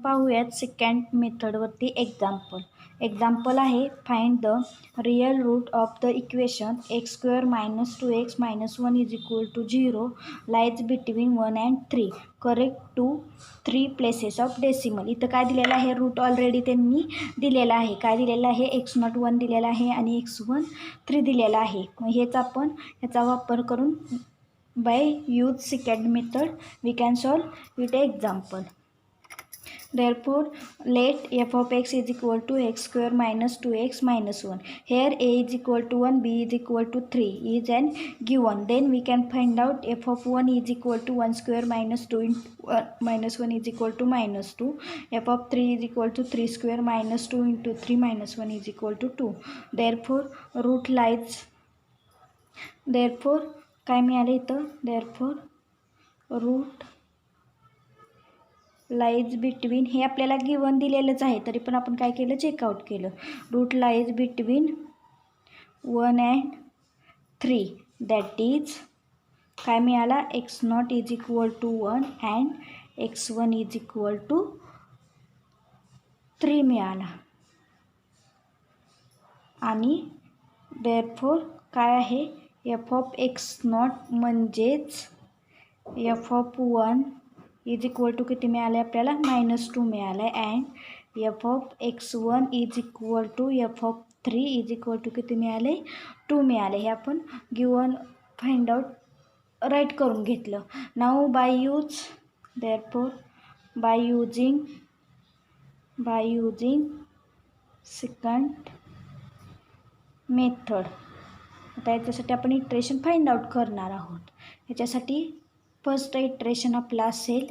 पाहूयात सेकंड मेथडवरती एक्झाम्पल आहे find the real root of the equation x² - 2x - 1 = 0 lies between 1 and 3 correct to 3 places of decimal. इथं काय दिलेलं आहे, रूट ऑलरेडी त्यांनी दिलेला आहे. काय दिलेलं आहे, x0 1 दिलेला आहे आणि x1 3 दिलेला आहे. मग हेच आपण ह्याचा वापर करून by use second method we can solve with example. Therefore, let f of x is equal to x² minus 2x minus 1. Here a is equal to 1, b is equal to 3 is an given. Then we can find out f of 1 is equal to 1 square minus 2 into minus 1 is equal to minus 2. F of 3 is equal to 3 square minus 2 into 3 minus 1 is equal to 2. Therefore, root lies. Therefore, काय मिळाले इथं, therefore root lies between, हे आपल्याला given दिलेलंच आहे तरी पण आपण काय केलं, चेकआउट केलं. Root lies between 1 and 3 that is काय मिळाला, x0 is equal to 1 and x1 is equal to 3 मिळाला. आणि देअरफोर काय आहे, f ऑफ x0 म्हणजेच f of 1 is equal to किती मिळाले आपल्याला, -2 मिळालं आहे. And f of x1 is equal to f of 3 is equal to किती मिळाले, 2 मिळाले. हे आपण गिवन फाइंड आउट राईट करून घेतलं. Now by use, therefore by using second method. आता याच्यासाठी आपण इटरेशन फाइंड आउट करणार आहोत. याच्यासाठी फर्स्ट इटरेशन आपला असेल,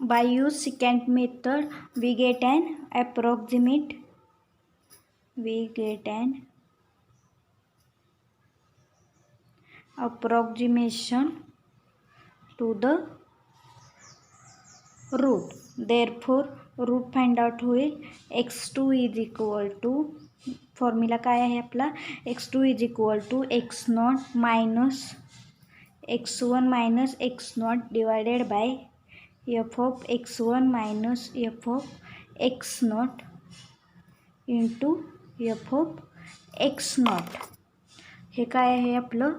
by use second method we get an approximation to the root. Therefore root find out होईल, x2 is equal to, formula काय आहे आपला, x2 is equal to x0 minus x1 minus x0 divided by f of x1 minus f of x0 into f of x0. हे काय आहे आपलं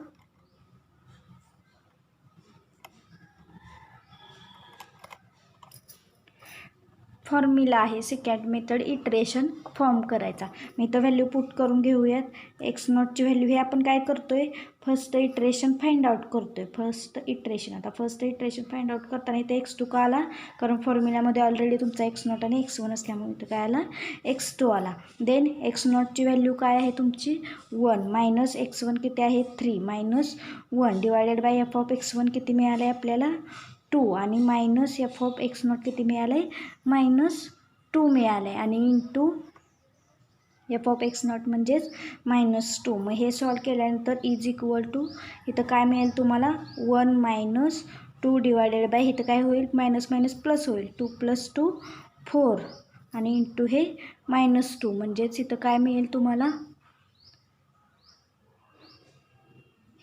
formula आहे second method iteration form करायचा. मी इथं व्हॅल्यू पुट करून घेऊयात. x0ची व्हॅल्यू हे आपण काय करतोय, फर्स्ट इटरेशन फाइंड आउट करतोय. फर्स्ट इटरेशन फाइंड आउट करताना इथे x2 का आला, कारण फॉर्म्युल्यामध्ये ऑलरेडी तुमचा x0 आणि x1 असल्यामुळे इथं काय आला, x2 आला. देन x0ची व्हॅल्यू काय आहे तुमची 1 मायनस x1 किती आहे 3 minus 1 divided by F of x1 किती मिळालं आहे आपल्याला 2 आणि मायनस एफ ऑफ x0 किती मिळालं आहे -2 मिळालं आहे आणि इंटू एफ ऑफ x0 म्हणजेच -2. मग हे सॉल्व केल्यानंतर इज इक्वल टू इथं काय मिळेल तुम्हाला 1 मायनस 2 डिवायडेड बाय इथं काय होईल, मायनस मायनस प्लस होईल, 2 + 2 4 आणि इंटू हे -2 म्हणजेच इथं काय मिळेल तुम्हाला,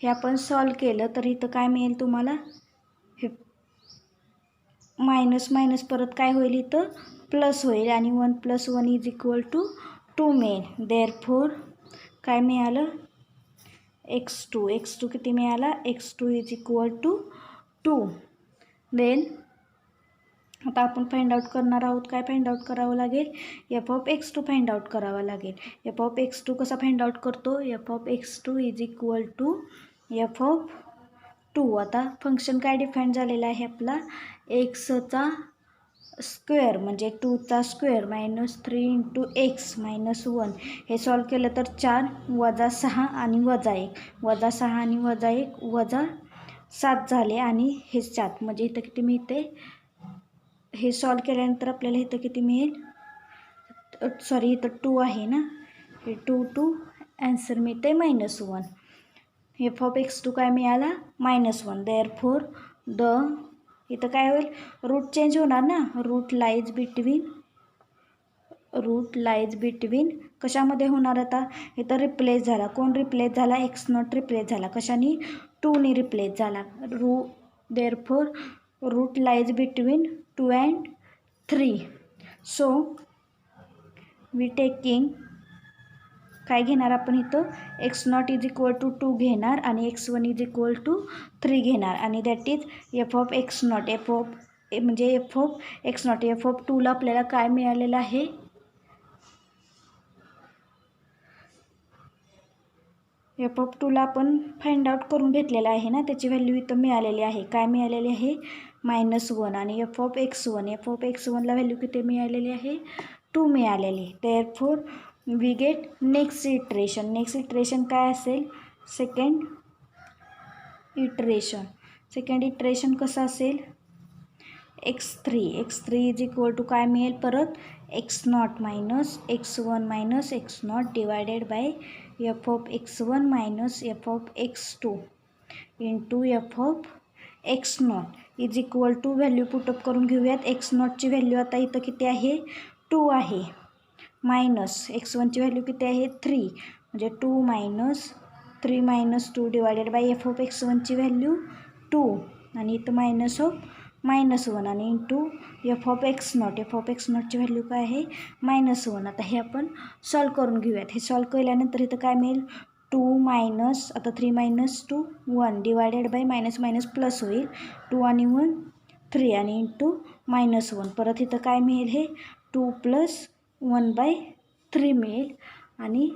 हे आपण सॉल्व केलं तर इथं काय मिळेल तुम्हाला, हे मायनस मायनस परत काय होईल इथं प्लस होईल आणि 1 + 1 इज इक्वल टू 2 मिळेल. देअरफोर काय मिळालं, x2 किती मिळाला, x2 is equal to 2. Then आता आपण फाइंड आउट करणार आहोत, काय फाइंड आउट करावं लागेल, F of x2 find out करावा लागेल. एफ ऑफ x2 कसा फाइंड आउट करतो, f of x2 is equal to f of 2. आता फंक्शन काय डिफाईन झालेला आहे आपला, एक्सचा स्क्वेअर म्हणजे 2चा स्क्वेअर -3 इंटू x -1. हे सॉल्व केलं तर 4 - 6 आणि -1 -6 आणि -1 -7 झाले आणि हे 7 म्हणजे इथं किती मिळते, हे सॉल्व केल्यानंतर आपल्याला इथं किती मिळेल, सॉरी इथं 2 आहे ना, हे 2 आन्सर मिळते -1. एफ ऑफ x2 काय मिळाला -1. देअरफोर इथं काय होईल, रूट चेंज होणार ना, रूट लाईज बिटवीन कशामध्ये होणार, आता इथं रिप्लेस झाला, कोण रिप्लेस झाला, x0 रिप्लेस झाला, कशाने 2ने रिप्लेस झाला. Therefore root lies between 2 and 3. So we taking काय घेणार आपण इथं x0 इज इक्वल टू 2 घेणार आणि x1 इज इक्वल टू 3 घेणार आणि that is F of x0 म्हणजे F of x0 F of 2ला आपल्याला काय मिळालेलं आहे एफ ऑफ 2ला आपण फाइंड आउट करून घेतलेला आहे ना त्याची व्हॅल्यू इथं मिळालेली आहे काय मिळालेली आहे -1 आणि एफ ऑफ x1ला व्हॅल्यू किती मिळालेली आहे 2 मिळालेली therefore we get next iteration काय असेल सेकंड इटरेशन कसं असेल x3 इज इक्वल टू काय मिळेल परत x0 minus x1 minus x0 divided by F of x1 minus F of x2 into F of x0 is equal to value put up करून घेऊयात x0ची value आता इथं किती आहे 2 आहे मायनस x1ची व्हॅल्यू किती आहे 3 म्हणजे 2 minus 3 minus 2 divided by F of x1ची व्हॅल्यू 2 आणि इथं -1 आणि इंटू एफ ऑफ x0ची व्हॅल्यू काय आहे -1 आता हे आपण सॉल्व करून घेऊयात हे सॉल्व केल्यानंतर इथं काय मिळेल 2 मायनस आता 3 minus 2 1 divided by minus minus plus होईल 2 आणि 1 3 आणि इंटू -1 परत इथं काय मिळेल हे 2 प्लस 1/3 मिळेल आणि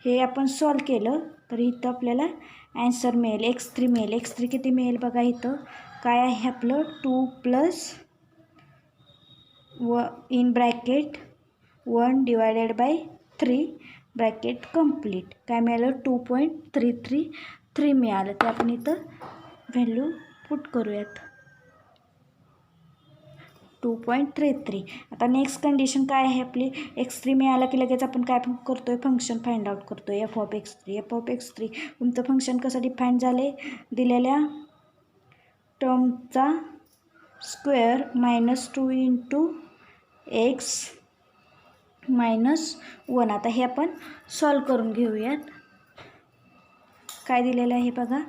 हे आपण सॉल्व केलं तर इथं आपल्याला ॲन्सर मिळेल x3 किती मिळेल बघा इथं काय आहे आपलं 2 plus in bracket 1 divided by 3 bracket complete काय मिळालं 2.333 मिळालं ते आपण इथं व्हॅल्यू पुट करूयात 2.33 आता नेक्स्ट कंडिशन काय आहे आपली x3 मिळाला की लगेच आपण काय करतोय फंक्शन फाइंड आउट करतोय एफ ऑफ x3 तुमचं फंक्शन कसं डिफाईन झाले दिलेल्या टर्मचा स्क्वेअर -2 इंटू x -1 आता हे आपण सॉल्व करून घेऊयात काय दिलेलं आहे बघा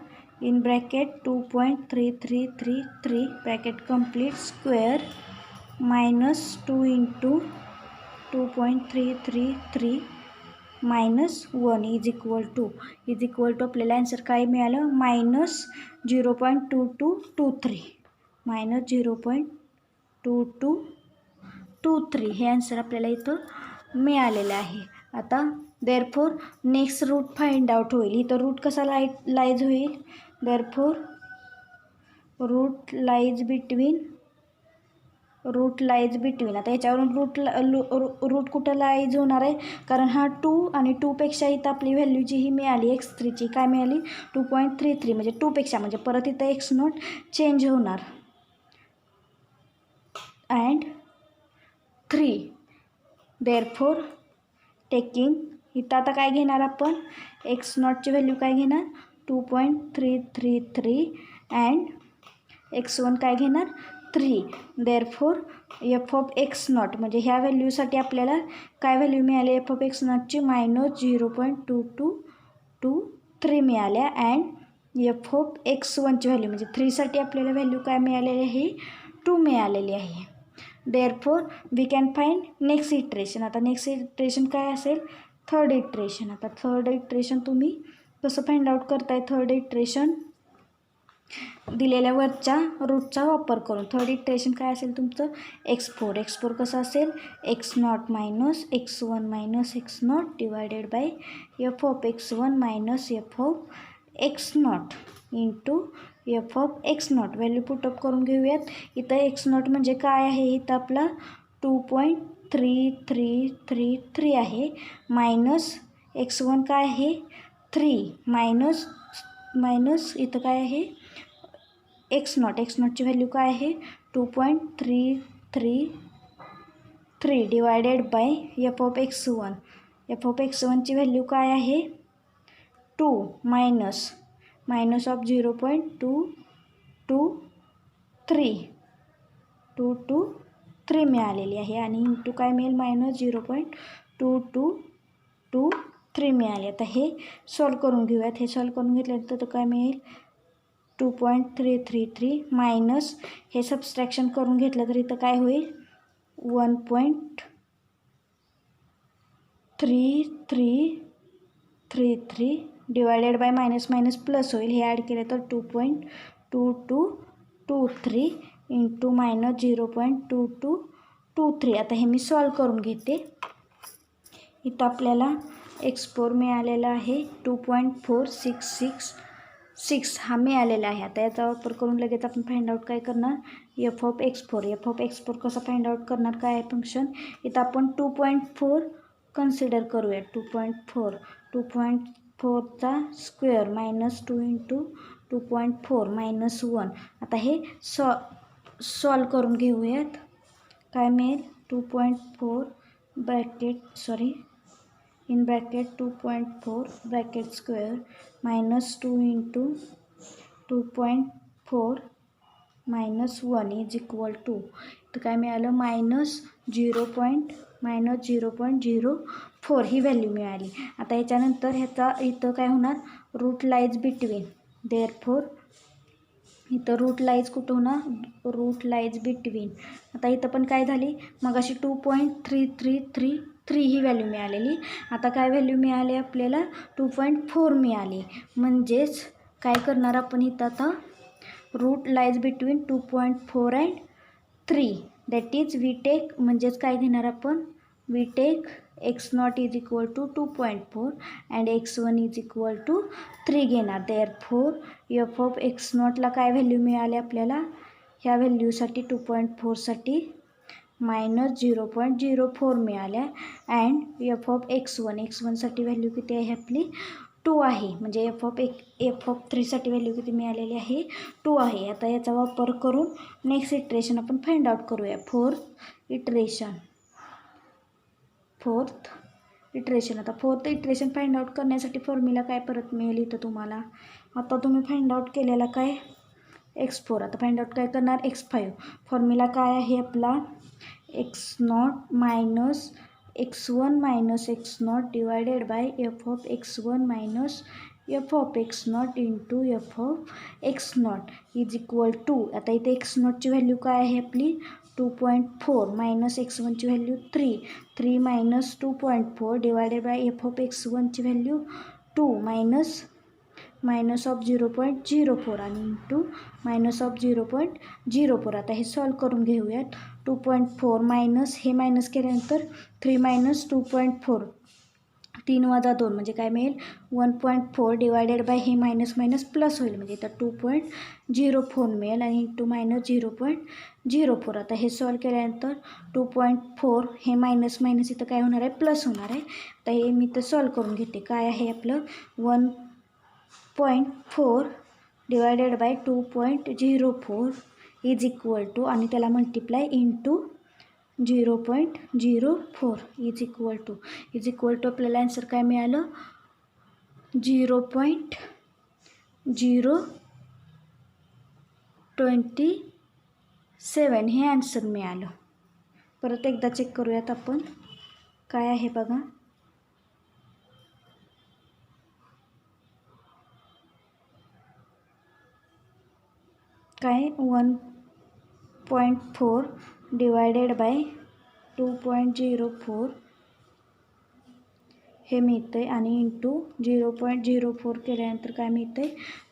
in bracket 2.3333 bracket complete square -2 into 2.333 -1 is equal to आपल्याला आन्सर काय मिळालं -0.2223 -0.2223 हे आन्सर आपल्याला इथं मिळालेलं आहे आता therefore next root find out होईल इथं रूट कसा लाईज होईल देअरफॉर रूट लाईज बिटवीन आता याच्यावरून रूट कुठं लाईज होणार आहे कारण हा 2 आणि 2पेक्षा इथं आपली व्हॅल्यू जी ही मिळाली x3ची काय मिळाली 2.33 म्हणजे 2पेक्षा म्हणजे परत इथं x0 चेंज होणार अँड 3 देअरफॉर टेकिंग इथं आता काय घेणार आपण x0ची व्हॅल्यू काय घेणार 2.333 अँड x1 काय घेणार 3 देअरफॉर एफ ऑफ x0 म्हणजे ह्या व्हॅल्यूसाठी आपल्याला काय व्हॅल्यू मिळाली एफ ऑफ x0ची -0.2223 मिळाल्या अँड एफ ऑफ x1ची व्हॅल्यू म्हणजे 3साठी आपल्याला व्हॅल्यू काय मिळालेली आहे 2 मिळालेली आहे therefore we can find next iteration आता नेक्स्ट इटरेशन काय असेल थर्ड इटरेशन आता थर्ड इटरेशन तुम्ही कसं फाइंड आउट करताय थर्ड इटरेशन दिलेल्या वरच्या रूटचा वापर करून थर्ड इटरेशन काय असेल तुमचं x4 कसं असेल x0 minus x1 minus x0 divided by F of x1 minus F of x0 into F of x0 value put up करून घेऊयात इथं x0 म्हणजे काय आहे इथं आपला 2.3333 आहे मायनस x1 काय आहे 3 मायनस इथं काय आहे x0ची व्हॅल्यू काय आहे 2.333 डिवायडेड बाय एफ ऑफ x1ची व्हॅल्यू काय आहे 2 मायनस ऑफ 0.223 मिळालेली आहे आणि इंटू काय मिळेल -0.2223 मिळाले आता हे सॉल्व करून घेऊयात हे सॉल्व करून घेतल्यानंतर तो काय मिळेल 2.333 मायनस हे सबस्ट्रॅक्शन करून घेतलं तर इथं काय होईल 1.3333 divided by minus minus plus होईल. हे ॲड केलं तर 2.2223 इंटू मायनस 0.2223. आता हे मी सॉल्व करून घेते. इथं आपल्याला x4 मिळालेला आहे 2.4666 हा मिळालेला आहे. आता याचा वापर करून लगेच आपण फाइंड आउट काय करणार, एफ ऑफ एक्स4 कसं फाइंड आउट करणार, काय आहे फंक्शन. इथं आपण 2.4 कन्सिडर करूया. 2.4चा स्क्वेअर मायनस 2 इंटू 2.4 मायनस 1. आता हे सॉल्व करून घेऊयात. काय मिळेल 2.4 in bracket 2.4 bracket square minus 2 into 2.4 minus 1 is equal to, तर काय मिळालं -0.04 ही व्हॅल्यू मिळाली. आता याच्यानंतर ह्याचा इथं काय होणार, रूट लाईज बिटवीन. देअरफोर इथं रूट लाईज कुठं होणार, रूट लाईज बिटवीन. आता इथं पण काय झाली, मग अशी 2.3333 ही व्हॅल्यू मिळालेली. आता काय व्हॅल्यू मिळाली आपल्याला, 2.4 मिळाली. म्हणजेच काय करणार आपण इथं आता, root lies between 2.4 and 3. That is we take, म्हणजेच काय घेणार आपण, we take x0 is equal to 2.4 and x1 is equal to 3 घेणार. देअरफोर एफ ऑफ x0ला काय व्हॅल्यू मिळाली आपल्याला, ह्या व्हॅल्यूसाठी 2.4साठी -0.04 मिळाल्या. अँड एफ ऑफ x1साठी व्हॅल्यू किती आहे आपली, 2 आहे. म्हणजे एफ ऑफ 3साठी व्हॅल्यू किती मिळालेली आहे, 2 आहे. आता याचा वापर करून नेक्स्ट इटरेशन आपण फाइंड आउट करूया. Fourth iteration. आता फोर्थ इटरेशन फाइंड आउट करण्यासाठी फॉर्म्युला काय परत मिळेल इथं तुम्हाला. आता तुम्ही फाइंड आउट केलेला काय x4. आता फाइंड आउट काय करणार, x5. फॉर्म्युला काय आहे आपला, x0 minus x1 minus x0 divided by F of x1 minus F of x0 into F of x0 is equal to. आता इथे x0ची व्हॅल्यू काय आहे आपली 2.4 मायनस x1ची value 3 minus 2.4 divided by F of x1ची व्हॅल्यू 2 मायनस ऑफ 0.04 आणि into minus of 0.04. आता हे सॉल्व करून घेऊयात. 2.4 मायनस हे मायनस केल्यानंतर 3 मायनस 2.4 3 वजा 2 म्हणजे काय मिळेल 1.4 डिवायडेड बाय हे मायनस मायनस प्लस होईल. म्हणजे इथं 2.04 मिळेल आणि इंटू मायनस 0.04. आता हे सॉल्व केल्यानंतर 2.4 हे मायनस मायनस इथं काय होणार आहे, प्लस होणार आहे. आता हे मी इथं सॉल्व करून घेते. काय आहे आपलं 1.4 divided by 2.04 is equal to, आणि त्याला multiply into 0.04 is equal to आपल्याला आन्सर काय मिळालं 0.027 हे आन्सर मिळालं. परत एकदा चेक करूयात आपण काय आहे बघा. काय 1.4 डिवायडेड बाय 2.04 हे मिळतं आहे आणि इंटू 0.04 केल्यानंतर काय मिळतं आहे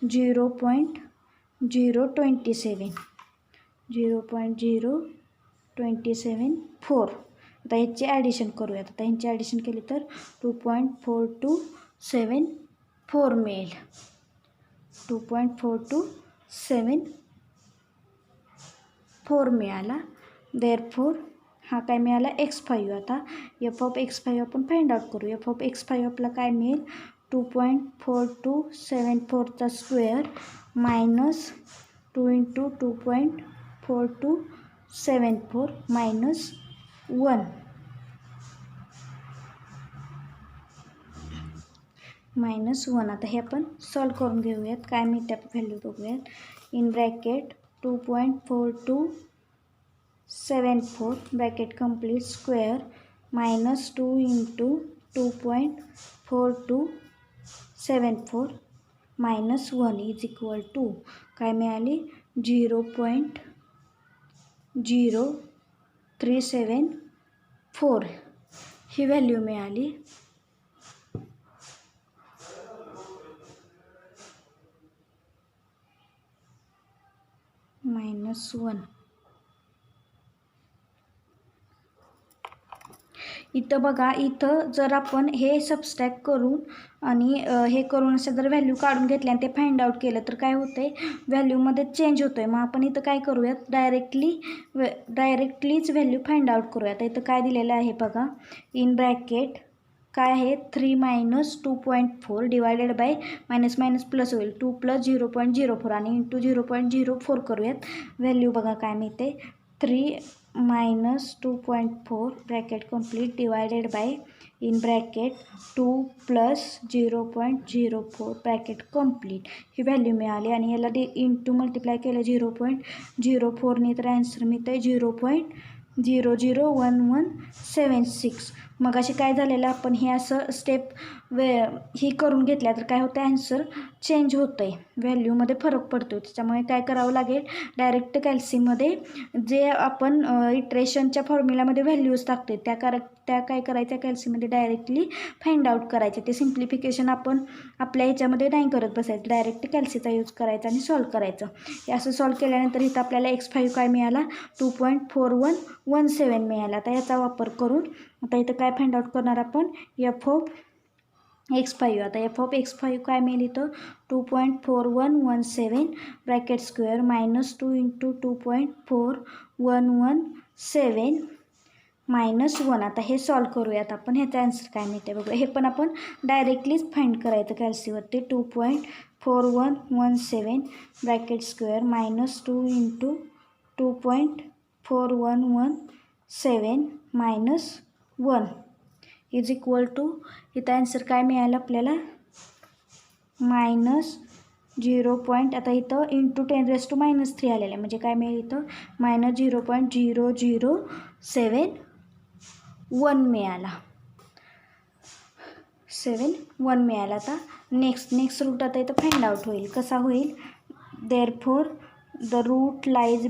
0.0274. आता ह्याची ॲडिशन करूयात. आता ह्यांची ॲडिशन केली तर 2.4274 मिळेल. 2.4274 मिळाला. देअरफोर हा काय मिळाला x5. आता एफ ऑफ x5 आपण फाइंड आउट करू. एफ ऑफ x5 आपला काय मिळेल 2.4274चा स्क्वेअर मायनस 2 इंटू 2.4274 मायनस 1 आता हे आपण सॉल्व करून घेऊयात. काय मिळते आपण व्हॅल्यू बघूयात. In bracket 2.4274 bracket complete square minus 2 into 2.4274 minus 1 is equal to काय मिळाली 0.027 374 ही व्हॅल्यू मिळाली. -1 इथं बघा, इथं जर आपण हे सबस्ट्रॅक्ट करून आणि हे करून असं जर व्हॅल्यू काढून घेतल्या आणि ते फाइंड आउट केलं तर काय होतं आहे, व्हॅल्यूमध्ये चेंज होतो आहे. मग आपण इथं काय करूयात, डायरेक्टलीच व्हॅल्यू फाइंड आउट करूयात. इथं काय दिलेलं आहे बघा, इन ब्रॅकेट काय आहे 3 - 2.4 divided bye minus minus plus होईल 2 + 0.04 आणि इंटू 0.04 करूयात. व्हॅल्यू बघा काय मिळते, 3 - 2.4 bracket complete divided by in bracket 2 + 0.04 bracket complete he value मिळाली. आणि याला इंटू मल्टिप्लाय केलं 0.04ने तर ॲन्सर मिळतं आहे 0.001176. मग अशी काय झालेलं, आपण हे असं स्टेप ही करून घेतल्या तर काय होतं, ॲन्सर चेंज होतं आहे, व्हॅल्यूमध्ये फरक पडतो. त्याच्यामुळे काय करावं लागेल, डायरेक्ट कॅल्सीमध्ये जे आपण इटरेशनच्या फॉर्म्युलामध्ये व्हॅल्यूज टाकते त्या काय करायच्या, कॅल्सीमध्ये डायरेक्टली फाइंड आउट करायचे. ते सिम्प्लिफिकेशन आपण आपल्या ह्याच्यामध्ये नाही करत बसायचं, डायरेक्ट कॅल्सीचा यूज करायचा आणि सॉल्व करायचं. हे असं सॉल्व केल्यानंतर इथं आपल्याला x5 काय मिळाला, 2.4117 मिळाला. आता याचा वापर करून आता इथं काय फाइंड आउट करणार आपण, f(x5). आता f(x5) काय मिळेल इथं, 2.4117 ब्रॅकेट स्क्वेअर -2 × 2.4117 -1. आता हे सॉल्व करूयात आपण, ह्याचा आन्सर काय मिळते बघूया. हे पण आपण डायरेक्टलीच फाइंड करायचं कॅल्सीवरती. 2.4117 bracket square -2 × 2.4117 -1 is equal to, इथं आन्सर काय मिळालं आपल्याला, -0. आता इथं इंटू 10⁻³ आलेलं आहे, म्हणजे काय मिळेल इथं -0.0071 मिळाला, 71 मिळाला. आता नेक्स्ट रूट आता इथं फाइंड आउट होईल. कसा होईल, therefore the root lies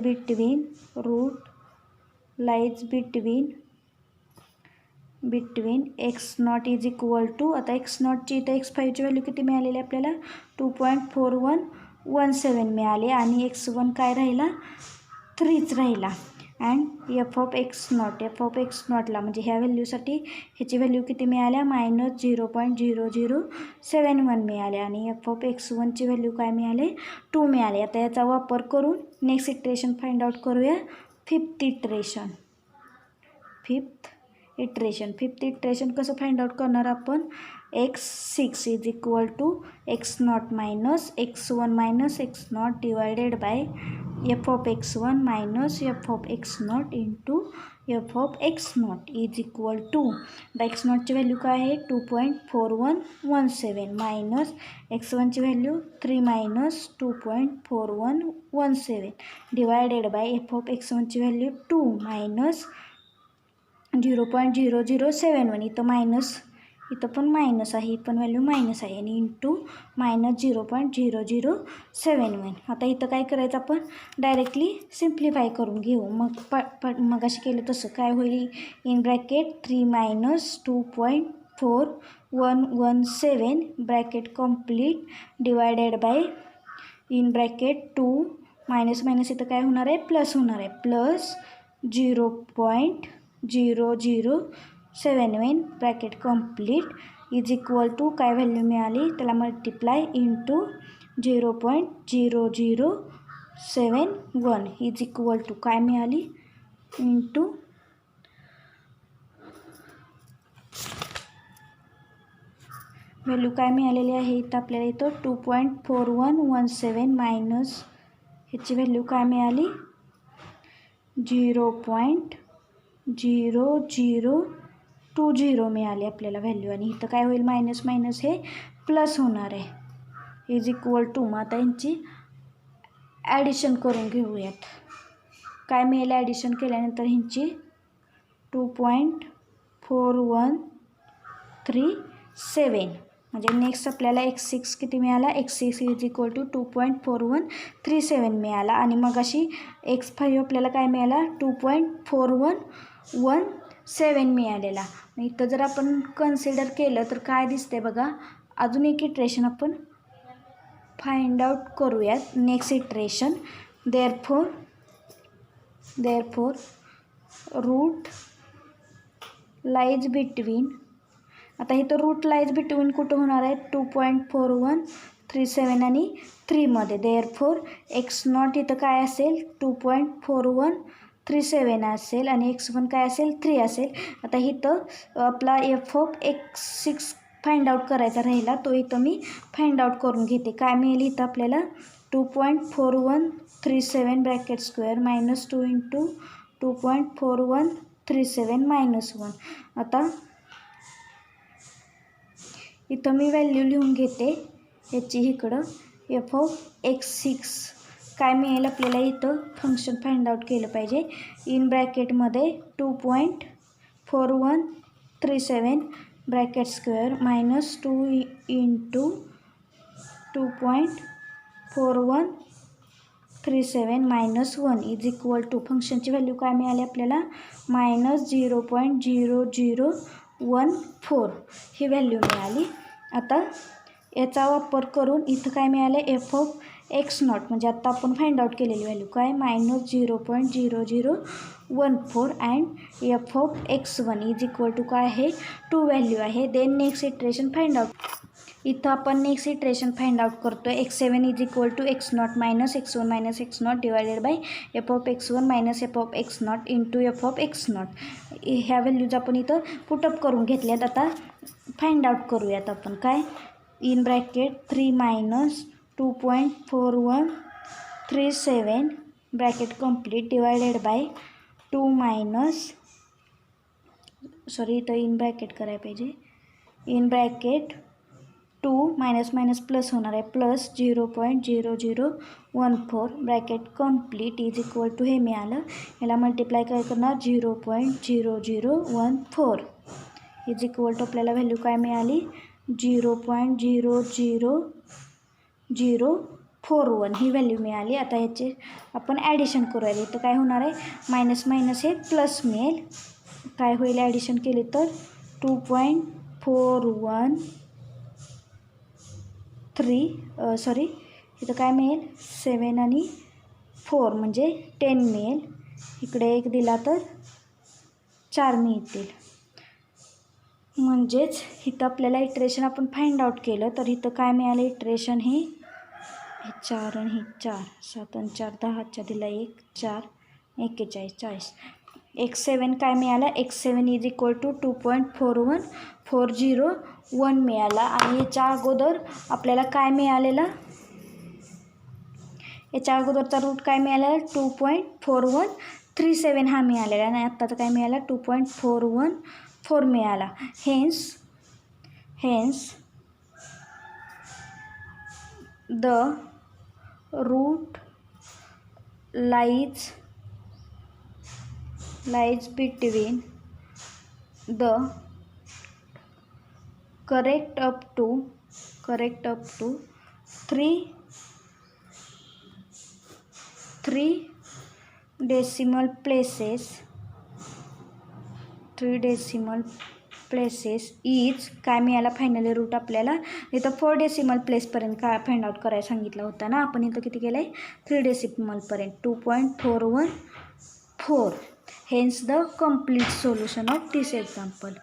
between x0 is equal to, आता x0ची इथं x5ची व्हॅल्यू किती मिळालेली आपल्याला, 2.4117 मिळाली आणि x1 काय राहिला, 3च राहिला. अँड f(x0) म्हणजे ह्या व्हॅल्यूसाठी ह्याची व्हॅल्यू किती मिळाल्या, -0.0071 मिळाले आणि f(x1)ची व्हॅल्यू काय मिळाले, 2 मिळाले. आता याचा वापर करून नेक्स्ट इटरेशन फाइंड आउट करूया, फिफ्थ इटरेशन कसं फाइंड आउट करणार आपण, x6 is equal to x0 - x1 - x0 divided by f(x1) - f(x0) into f(x0) is equal to, आता x0ची व्हॅल्यू काय आहे, 2.4117 मायनस x1ची व्हॅल्यू 3 - 2.4117 डिवायडेड बाय f(x1)ची व्हॅल्यू 2 मायनस 0.0071. इथं पण मायनस आहे, ही पण व्हॅल्यू मायनस आहे आणि इंटू -0.0071. आता इथं काय करायचं, आपण डायरेक्टली सिम्प्लिफाय करून घेऊ. मग अशी केलं तसं काय होईल, in bracket 3 - 2.4117 bracket complete divided by in bracket 2 minus इथं काय होणार आहे, प्लस होणार आहे, plus 0.0071 bracket complete is equal to काय व्हॅल्यू मिळाली, त्याला multiply into 0.0071 is equal to काय मिळाली, इंटू व्हॅल्यू काय मिळालेली आहे इथं आपल्याला, इथं 2.4117 मायनस ह्याची व्हॅल्यू काय मिळाली, 0.0020 मिळाली आपल्याला व्हॅल्यू. आणि इथं काय होईल, मायनस हे प्लस होणार आहे इज इक्वल टू. मग आता यांची ॲडिशन करून घेऊयात. काय मिळेल ॲडिशन केल्यानंतर ह्यांची, 2.4137 म्हणजे नेक्स्ट आपल्याला x6 किती मिळाला, x6 इज इक्वल टू 2.4137 मिळाला आणि मग अशी x5 आपल्याला काय मिळाला 2.4117 मिळालेला. इथं जर आपण कन्सिडर केलं तर काय दिसते बघा, अजून एक इटरेशन आपण फाइंड आउट करूयात. Next iteration therefore root lies between, आता इथं रूट लाईज बिटवीन कुठं होणार आहे 2.4137 आणि 3 मध्ये. देअरफोर x0 इथं काय असेल 2.4137 असेल आणि x1 काय असेल 3 असेल. आता इथं आपला f(x6) फाइंड आउट करायचा राहिला, तो इथं मी फाइंड आउट करून घेते. काय मिळेल इथं आपल्याला 2.4137 bracket square minus 2 into 2.4137 minus 1. आता इथं मी व्हॅल्यू लिहून घेते ह्याची इकडं f(x6) काय मिळेल आपल्याला, इथं फंक्शन फाइंड आउट केलं पाहिजे. इन ब्रॅकेटमध्ये 2.4137 bracket square minus 2 into 2.4137 minus 1 is equal to फंक्शनची व्हॅल्यू काय मिळाली आपल्याला मायनस 0.0014 ही व्हॅल्यू मिळाली. आता याचा वापर करून इथं काय मिळालं f(x0) म्हणजे आता आपण फाइंड आउट केलेली व्हॅल्यू काय minus 0.0014 and f(x1) is equal to काय आहे 2 व्हॅल्यू आहे. Then next iteration find out. इथं आपण नेक्स्ट इटरेशन फाइंड आउट करतोय. x7 is equal to x0 minus x1 minus x0 divided by f(x1) minus f(x0) into f(x0). ह्या values आपण इथं put up करून घेतल्यात. आता फाइंड आउट करूयात आपण काय in bracket 3 minus 2.4137 bracket complete divided by 2 minus sorry इथं इन ब्रॅकेट करायला पाहिजे. In bracket 2 minus minus plus होणार आहे plus 0.0014 bracket complete is equal to हे मिळालं. याला मल्टिप्लाय काय करणार 0.0014 इज इक्वल टू आपल्याला व्हॅल्यू काय मिळाली 0.00041 ही व्हॅल्यू मिळाली. आता ह्याचे आपण ॲडिशन करूया. इथं काय होणार आहे मायनस मायनस हे प्लस मिळेल. काय होईल ॲडिशन केले तर 2.413 सॉरी इथं काय मिळेल 7 आणि 4 म्हणजे 10 मिळेल. इकडे 1 दिला तर 4 मिळतील. म्हणजेच इथं आपल्याला इटरेशन आपण फाइंड आउट केलं तर इथं काय मिळालं इटरेशन हे 4 आणि 4 7 आणि 4 10 दिला 1 4 41 40. x7 काय मिळाला x7 इज इक्वल टू 2.41401 मिळाला. आणि याच्या अगोदर आपल्याला काय मिळालेला याच्या अगोदरचा रूट काय मिळाला 2.4137 हा मिळालेला आणि आत्ताचा काय मिळाला 2.414 मिळाला. Hence the root lies between the correct up to 3 decimal places इज काय मिळाला फायनली रूट आपल्याला इथं 4 डेसिमल प्लेसपर्यंत काय फाइंड आउट करायला सांगितलं होतं ना. आपण इथं किती केलं आहे 3 डेसिमलपर्यंत 2.414. Hence the complete solution of this example.